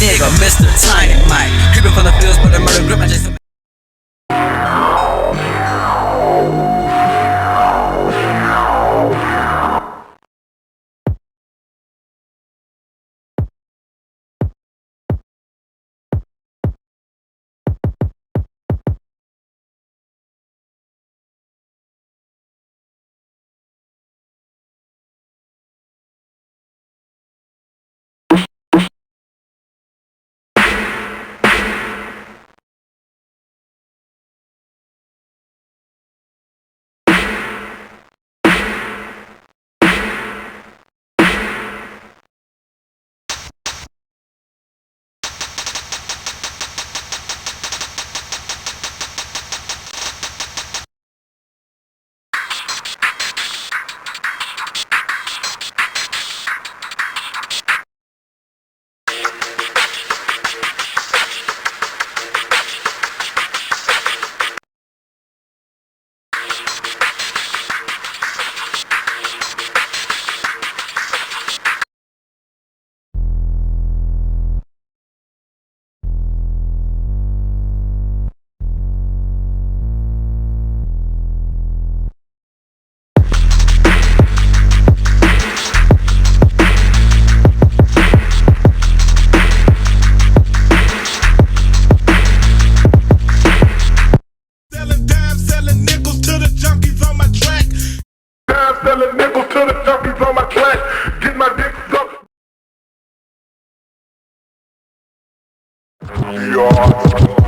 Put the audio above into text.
nigga, Mr. Tiny Mike. Creeping from the fields, but the murder grip, I just selling nickels to the junkies on my track. Get my dick sucked. Yeah.